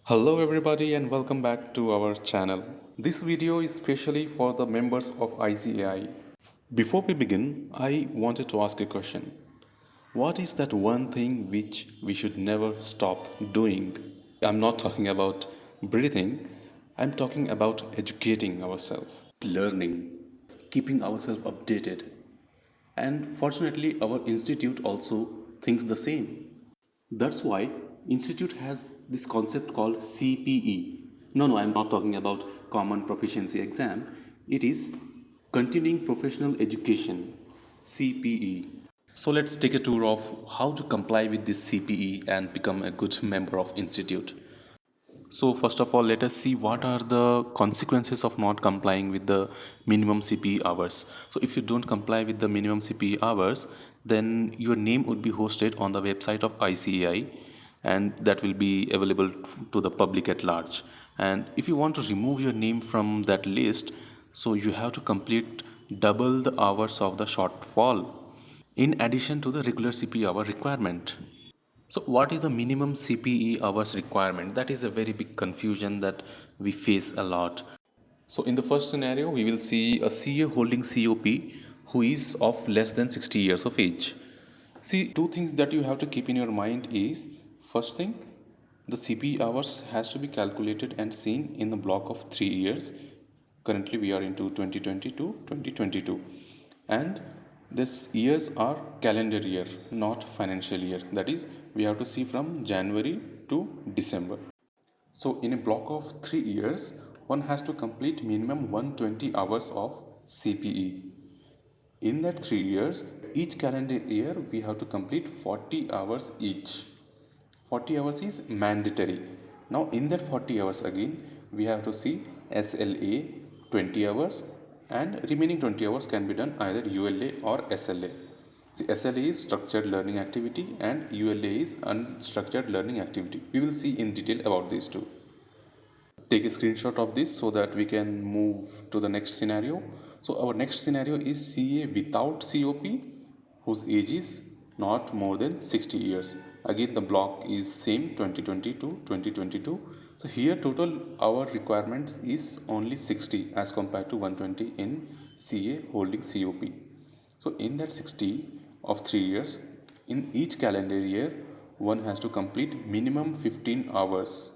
Hello everybody and welcome back to our channel. This video is specially for the members of ICAI. Before we begin, I wanted to ask a question. What is that one thing which we should never stop doing? I'm not talking about breathing, I'm talking about educating ourselves, learning, keeping ourselves updated. And fortunately, our institute also thinks the same. That's why institute has this concept called CPE. No, I'm not talking about common proficiency exam. It is continuing professional education, CPE. So let's take a tour of how to comply with this CPE and become a good member of institute. So first of all, let us see what are the consequences of not complying with the minimum CPE hours. So if you don't comply with the minimum CPE hours, then your name would be hosted on the website of ICAI and that will be available to the public at large. And if you want to remove your name from that list, so you have to complete double the hours of the shortfall in addition to the regular CPE hour requirement. So, what is the minimum CPE hours requirement? That is a very big confusion that we face a lot. So, in the first scenario, we will see a CA holding COP who is of less than 60 years of age. See, two things that you have to keep in your mind is first thing, the CPE hours has to be calculated and seen in the block of 3 years. Currently, we are into 2022, and this years are calendar year, not financial year. That is, we have to see from January to December. So in a block of 3 years, one has to complete minimum 120 hours of CPE. In that 3 years, each calendar year we have to complete 40 hours each. 40 hours is mandatory. Now in that 40 hours again, we have to see SLA 20 hours and remaining 20 hours can be done either ULA or SLA. See, SLA is structured learning activity and ULA is unstructured learning activity. We will see in detail about these two. Take a screenshot of this so that we can move to the next scenario. So our next scenario is CA without COP whose age is not more than 60 years. Again the block is same 2020 to 2022. So here total our requirements is only 60 as compared to 120 in CA holding COP. So in that 60 of 3 years, in each calendar year, one has to complete minimum 15 hours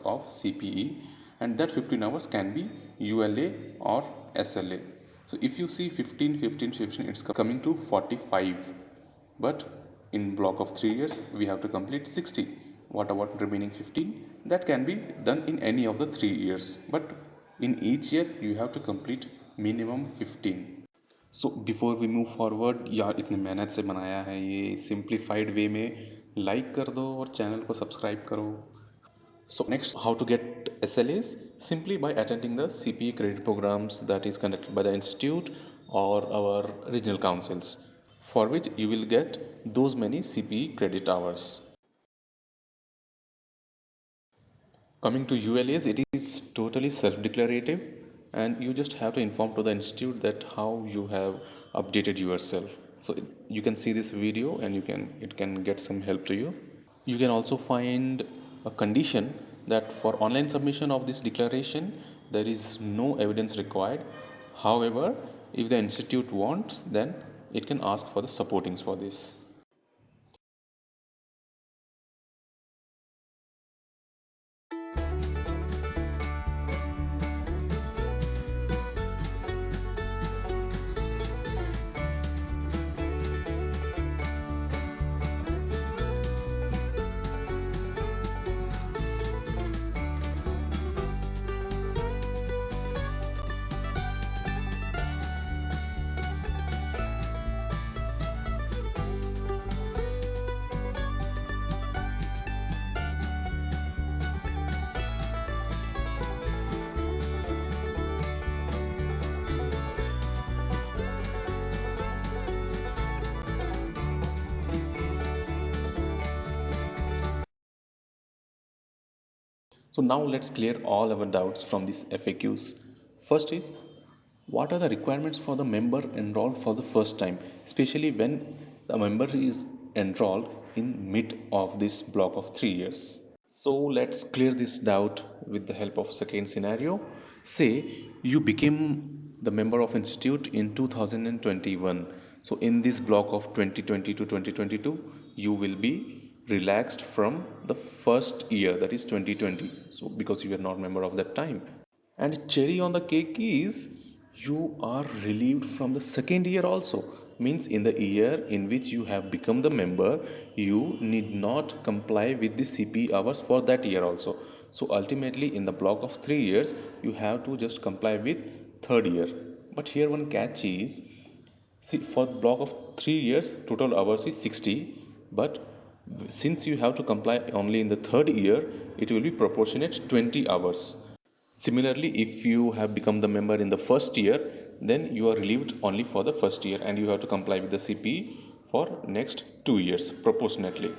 of CPE, and that 15 hours can be ULA or SLA. So if you see 15, it's coming to 45. But in block of 3 years, we have to complete 60. What about remaining 15? That can be done in any of the 3 years. But in each year, you have to complete minimum 15. So before we move forward, यार इतने मेहनत से बनाया है ये simplified वे में, like कर दो और चैनल को सब्सक्राइब करो. So next, how to get SLAs? Simply by attending the CPE credit programs that is conducted by the institute or our regional councils, for which you will get those many CPE credit hours. Coming to ULAs, it is totally self-declarative and you just have to inform to the institute that how you have updated yourself. So you can see this video and it can get some help to you. You can also find a condition that for online submission of this declaration there is no evidence required. However, if the institute wants, then it can ask for the supportings for this. So now let's clear all our doubts from these FAQs. First is, what are the requirements for the member enrolled for the first time, especially when the member is enrolled in mid of this block of 3 years. So let's clear this doubt with the help of second scenario. Say you became the member of institute in 2021. So in this block of 2020 to 2022, you will be relaxed from the first year, that is 2020. So because you are not member of that time. And cherry on the cake is you are relieved from the second year also. Means in the year in which you have become the member, you need not comply with the CPE hours for that year also. So ultimately in the block of 3 years, you have to just comply with third year. But here one catch is, see, for the block of 3 years, total hours is 60, but since you have to comply only in the third year, it will be proportionate 20 hours. Similarly, if you have become the member in the first year, then you are relieved only for the first year and you have to comply with the CPE for next 2 years proportionately.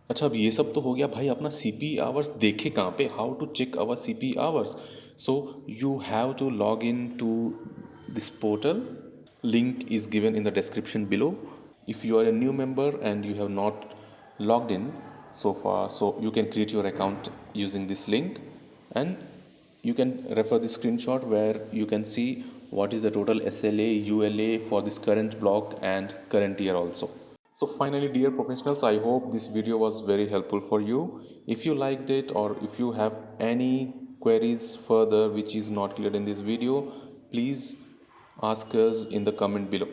अच्छा, अब ये सब तो हो गया भाई. अपना CPE hours देखे कहाँ पे? How to check our CPE hours? So you have to log in to this portal. Link is given in the description below. If you are a new member and you have not logged in so far, so you can create your account using this link, and you can refer the screenshot where you can see what is the total SLA, ULA for this current block and current year also. So finally, dear professionals, I hope this video was very helpful for you. If you liked it or if you have any queries further which is not clear in this video, please ask us in the comment below.